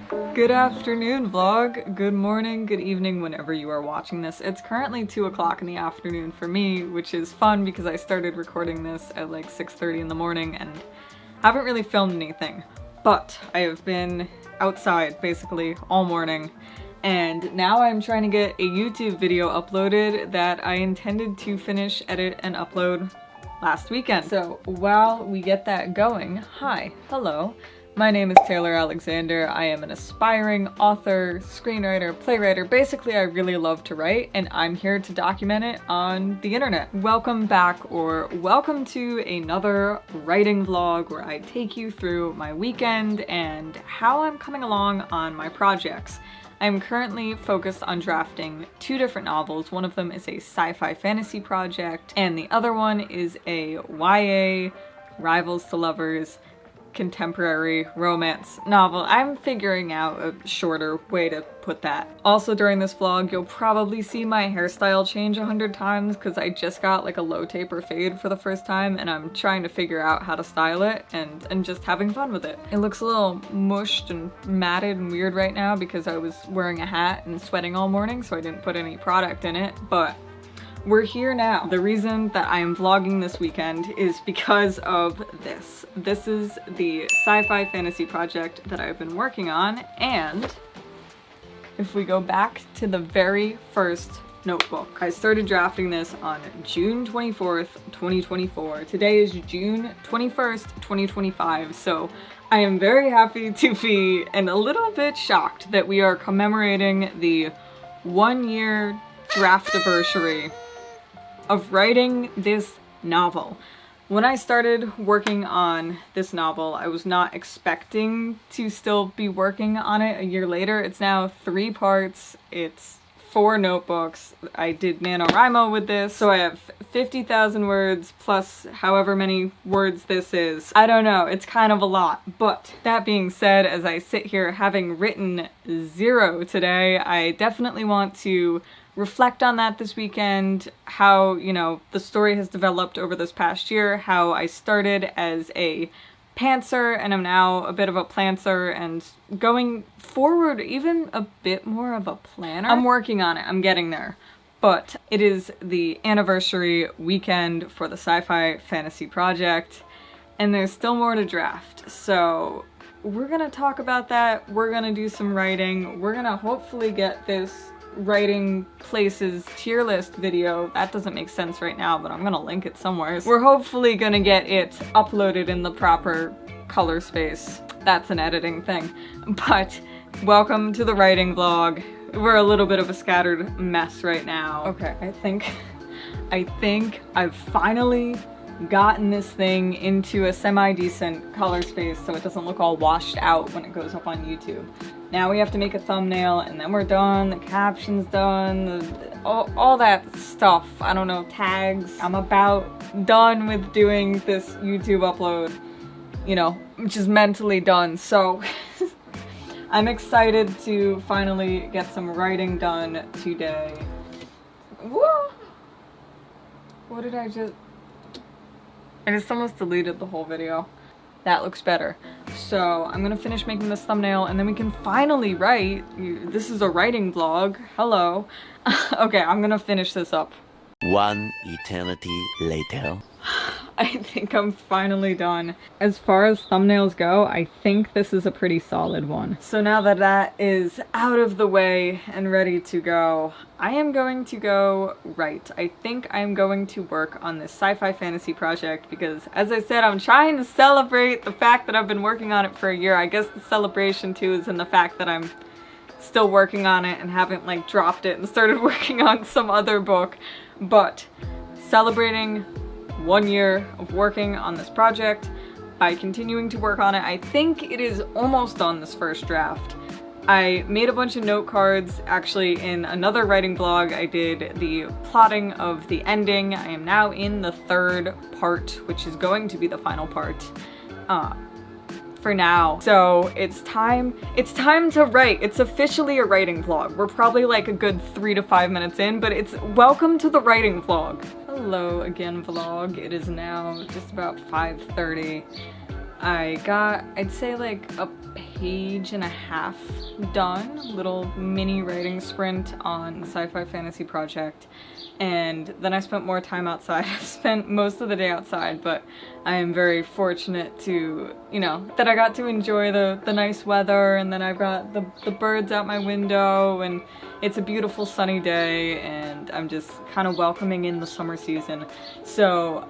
Good afternoon, vlog. Good morning, good evening, whenever you are watching this. It's currently 2 o'clock in the afternoon for me, which is fun because I started recording this at like 6:30 in the morning and haven't really filmed anything. But I have been outside basically all morning, and now I'm trying to get a YouTube video uploaded that I intended to finish, edit, and upload last weekend. So while we get that going, hello. My name is Taylor Alexander. I am an aspiring author, screenwriter, playwriter. Basically, I really love to write, and I'm here to document it on the internet. Welcome back, or welcome to another writing vlog where I take you through my weekend and how I'm coming along on my projects. I'm currently focused on drafting 2 different novels. One of them is a sci-fi fantasy project, and the other one is a YA, rivals to lovers, contemporary romance novel. I'm figuring out a shorter way to put that. Also, during this vlog, you'll probably see my hairstyle change 100 times because I just got like a low taper fade for the first time, and I'm trying to figure out how to style it and just having fun with it. It looks a little mushed and matted and weird right now because I was wearing a hat and sweating all morning, so I didn't put any product in it, but we're here now. The reason that I am vlogging this weekend is because of this. This is the sci-fi fantasy project that I've been working on, and if we go back to the very first notebook, I started drafting this on June 24th, 2024. Today is June 21st, 2025, so I am very happy to be and a little bit shocked that we are commemorating the 1-year draft anniversary of writing this novel. When I started working on this novel, I was not expecting to still be working on it a year later. It's now 3 parts, it's 4 notebooks. I did NaNoWriMo with this, so I have 50,000 words plus however many words this is. I don't know, it's kind of a lot. But that being said, as I sit here having written 0 today, I definitely want to reflect on that this weekend, how, you know, the story has developed over this past year, how I started as a pantser and I'm now a bit of a planter, and going forward even a bit more of a planner. I'm working on it, I'm getting there. But it is the anniversary weekend for the sci-fi fantasy project, and there's still more to draft. So we're gonna talk about that, we're gonna do some writing, we're gonna hopefully get this writing places tier list video. That doesn't make sense right now, but I'm gonna link it somewhere. We're hopefully gonna get it uploaded in the proper color space. That's an editing thing. But welcome to the writing vlog. We're a little bit of a scattered mess right now. Okay, I think I've finally gotten this thing into a semi-decent color space so it doesn't look all washed out when it goes up on YouTube. Now we have to make a thumbnail, and then we're done, the caption's done, all that stuff. I don't know, tags. I'm about done with doing this YouTube upload, you know, which is mentally done, so I'm excited to finally get some writing done today. Whoa! What did I just almost deleted the whole video. That looks better. So I'm gonna finish making this thumbnail and then we can finally write. This is a writing vlog. Hello. Okay, I'm gonna finish this up. 1 eternity later. I think I'm finally done. As far as thumbnails go, I think this is a pretty solid one. So now that that is out of the way and ready to go, I am going to go write. I think I'm going to work on this sci-fi fantasy project because, as I said, I'm trying to celebrate the fact that I've been working on it for a year. I guess the celebration too is in the fact that I'm still working on it and haven't like dropped it and started working on some other book. But celebrating 1 year of working on this project by continuing to work on it. I think it is almost done, this first draft. I made a bunch of note cards. Actually, in another writing blog, I did the plotting of the ending. I am now in the 3rd part, which is going to be the final part for now. So it's time to write. It's officially a writing vlog. We're probably like a good 3 to 5 minutes in, but it's welcome to the writing vlog. Hello again, vlog. It is now just about 5:30. I got, I'd say like a page and a half done, little mini writing sprint on the Sci-Fi fantasy project, and then I spent more time outside. I've spent most of the day outside, but I am very fortunate to, you know, that I got to enjoy the nice weather, and then I've got the birds out my window, and it's a beautiful sunny day, and I'm just kind of welcoming in the summer season. So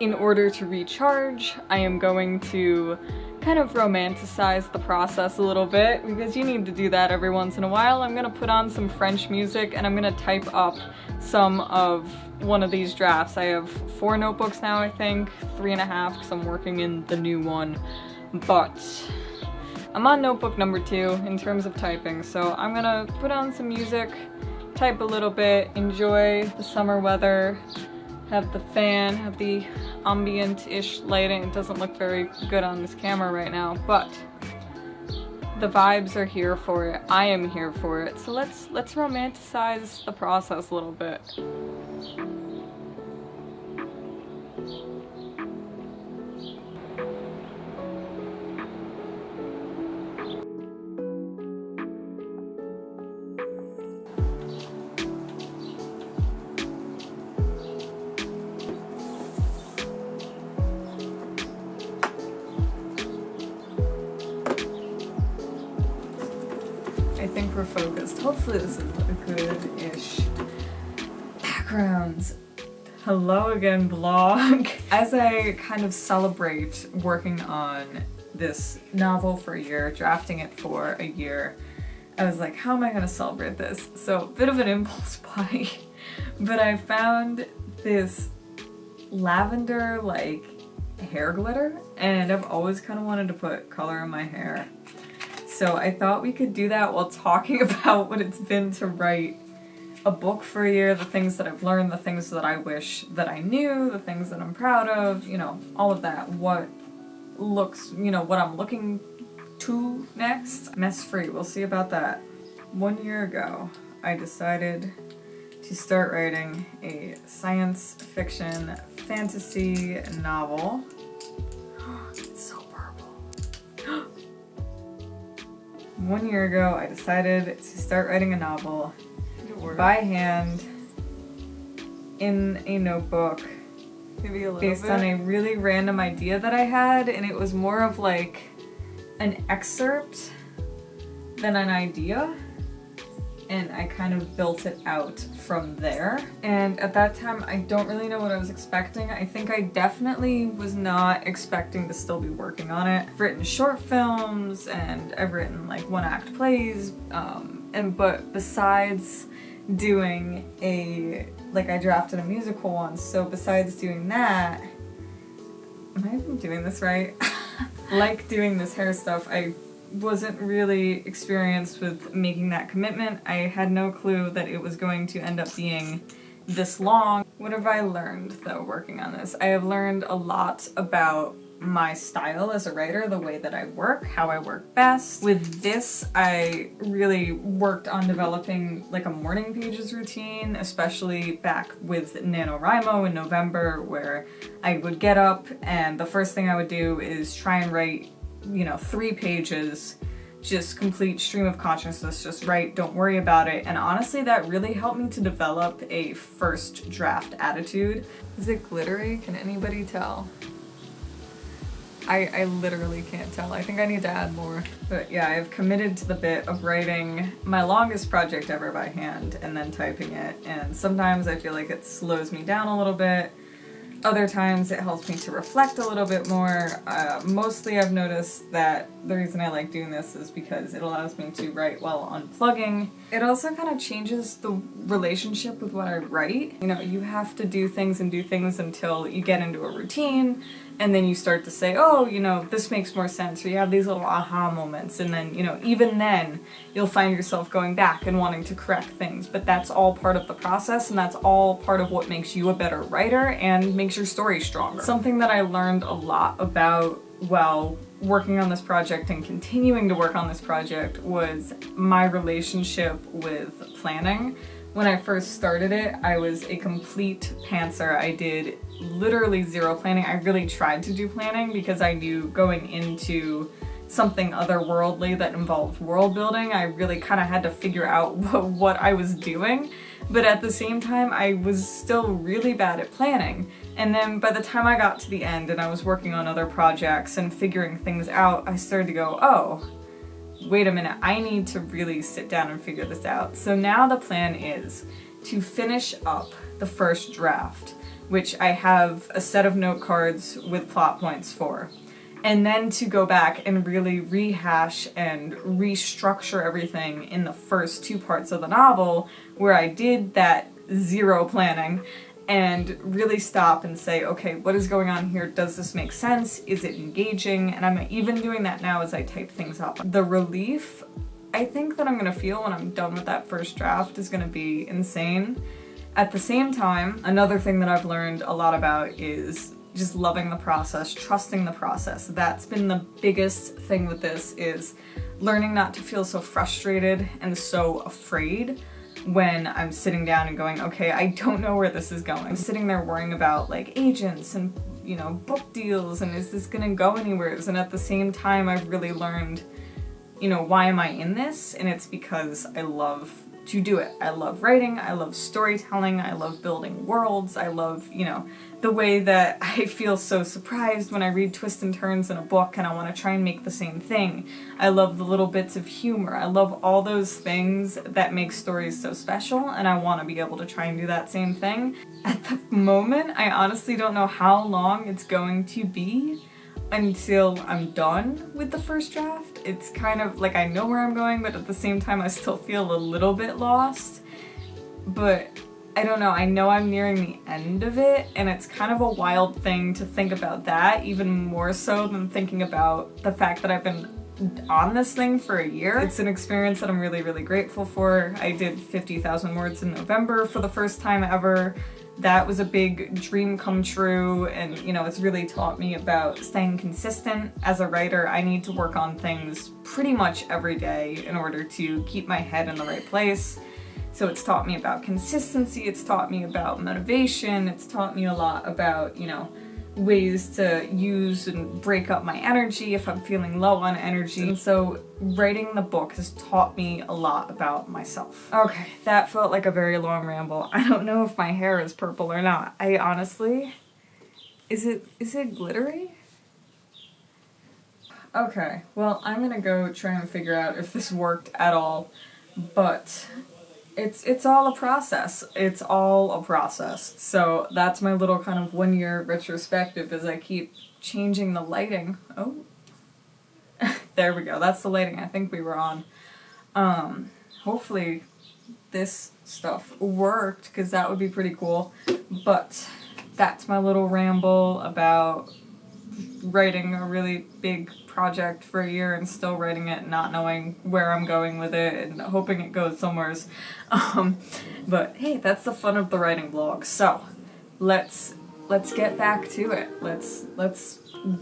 in order to recharge, I am going to kind of romanticize the process a little bit, because you need to do that every once in a while. I'm gonna put on some French music and I'm gonna type up some of one of these drafts. I have 4 notebooks now, I think, 3.5 because I'm working in the new one, but I'm on notebook number 2 in terms of typing, so I'm gonna put on some music, type a little bit, enjoy the summer weather, have the fan, have the ambient-ish lighting. It doesn't look very good on this camera right now, but the vibes are here for it. I am here for it. So let's romanticize the process a little bit. I think we're focused. Hopefully this is a good-ish background. Hello again, vlog. As I kind of celebrate working on this novel for a year, drafting it for a year, I was like, how am I gonna celebrate this? So, bit of an impulse buy, but I found this lavender, like, hair glitter, and I've always kind of wanted to put color in my hair. So I thought we could do that while talking about what it's been to write a book for a year, the things that I've learned, the things that I wish that I knew, the things that I'm proud of, you know, all of that. What looks, you know, what I'm looking to next. Mess-free, we'll see about that. 1 year ago, I decided to start writing a science fiction fantasy novel. It's so purple. 1 year ago, I decided to start writing a novel by hand in a notebook, Maybe a little based bit. on a really random idea that I had, and it was more of like an excerpt than an idea, and I kind of built it out from there. And at that time, I don't really know what I was expecting. I think I definitely was not expecting to still be working on it. I've written short films, and I've written like 1-act plays, but besides doing I drafted a musical once, so besides doing that, am I even doing this right? Like doing this hair stuff, I wasn't really experienced with making that commitment. I had no clue that it was going to end up being this long. What have I learned though working on this? I have learned a lot about my style as a writer, the way that I work, how I work best. With this, I really worked on developing like a morning pages routine, especially back with NaNoWriMo in November, where I would get up and the first thing I would do is try and write, you know, 3 pages, just complete stream of consciousness, just write, don't worry about it. And honestly, that really helped me to develop a first draft attitude. Is it glittery? Can anybody tell? I literally can't tell. I think I need to add more. But yeah, I've committed to the bit of writing my longest project ever by hand and then typing it. And sometimes I feel like it slows me down a little bit. Other times it helps me to reflect a little bit more. Mostly I've noticed that the reason I like doing this is because it allows me to write while unplugging. It also kind of changes the relationship with what I write. You know, you have to do things until you get into a routine, and then you start to say, oh, you know, this makes more sense, or you have these little aha moments, and then, you know, even then, you'll find yourself going back and wanting to correct things, but that's all part of the process, and that's all part of what makes you a better writer and makes your story stronger. Something that I learned a lot about while working on this project and continuing to work on this project was my relationship with planning. When I first started it, I was a complete pantser. I did literally zero planning. I really tried to do planning because I knew going into something otherworldly that involved world building. I really kind of had to figure out what I was doing, but at the same time I was still really bad at planning. And then by the time I got to the end and I was working on other projects and figuring things out, I started to go, oh, wait a minute, I need to really sit down and figure this out. So now the plan is to finish up the first draft, which I have a set of note cards with plot points for, and then to go back and really rehash and restructure everything in the first 2 parts of the novel where I did that zero planning and really stop and say, okay, what is going on here? Does this make sense? Is it engaging? And I'm even doing that now as I type things up. The relief I think that I'm gonna feel when I'm done with that first draft is gonna be insane. At the same time, another thing that I've learned a lot about is just loving the process, trusting the process. That's been the biggest thing with this, is learning not to feel so frustrated and so afraid when I'm sitting down and going, okay, I don't know where this is going. I'm sitting there worrying about like agents and, you know, book deals and is this gonna go anywhere? And at the same time, I've really learned, you know, why am I in this? And it's because I love to do it. I love writing, I love storytelling, I love building worlds, I love, you know, the way that I feel so surprised when I read twists and turns in a book and I want to try and make the same thing. I love the little bits of humor. I love all those things that make stories so special, and I want to be able to try and do that same thing. At the moment, I honestly don't know how long it's going to be until I'm done with the first draft. It's kind of like I know where I'm going, but at the same time I still feel a little bit lost. But I don't know, I know I'm nearing the end of it, and it's kind of a wild thing to think about that, even more so than thinking about the fact that I've been on this thing for a year. It's an experience that I'm really, really grateful for. I did 50,000 words in November for the first time ever. That was a big dream come true, and you know, it's really taught me about staying consistent. As a writer, I need to work on things pretty much every day in order to keep my head in the right place. So it's taught me about consistency, it's taught me about motivation, it's taught me a lot about, you know, ways to use and break up my energy if I'm feeling low on energy. And so writing the book has taught me a lot about myself. Okay, that felt like a very long ramble. I don't know if my hair is purple or not. I honestly, is it glittery? Okay, well, I'm gonna go try and figure out if this worked at all, but it's all a process. It's all a process. So that's my little kind of 1-year retrospective as I keep changing the lighting. Oh, there we go. That's the lighting I think we were on. Hopefully this stuff worked, because that would be pretty cool. But that's my little ramble about writing a really big project for a year and still writing it, not knowing where I'm going with it and hoping it goes somewheres. But hey, that's the fun of the writing vlog. So let's get back to it.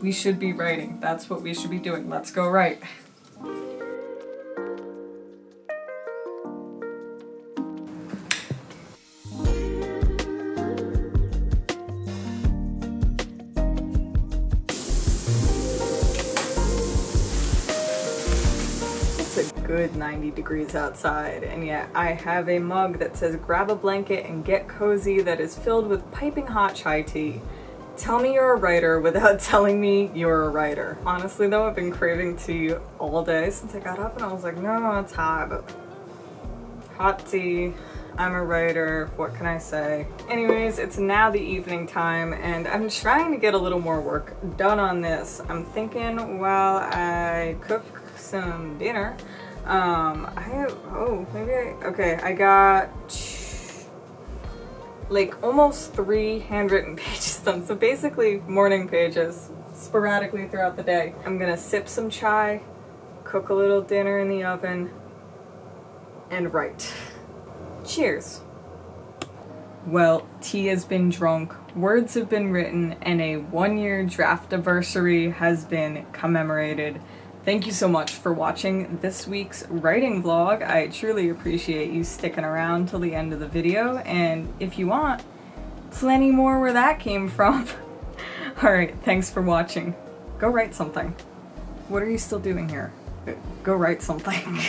We should be writing. That's what we should be doing. Let's go write. Good 90 degrees outside, and yet I have a mug that says grab a blanket and get cozy that is filled with piping hot chai tea. Tell me you're a writer without telling me you're a writer. Honestly though, I've been craving tea all day since I got up, and I was like, no, it's hot, but hot tea, I'm a writer, what can I say? Anyways, it's now the evening time, and I'm trying to get a little more work done on this. I'm thinking while I cook some dinner, I got like almost 3 handwritten pages done. So basically morning pages sporadically throughout the day. I'm gonna sip some chai, cook a little dinner in the oven, and write. Cheers. Well, tea has been drunk, words have been written, and a 1-year draft anniversary has been commemorated. Thank you so much for watching this week's writing vlog. I truly appreciate you sticking around till the end of the video, and if you want, plenty more where that came from. Alright, thanks for watching. Go write something. What are you still doing here? Go write something.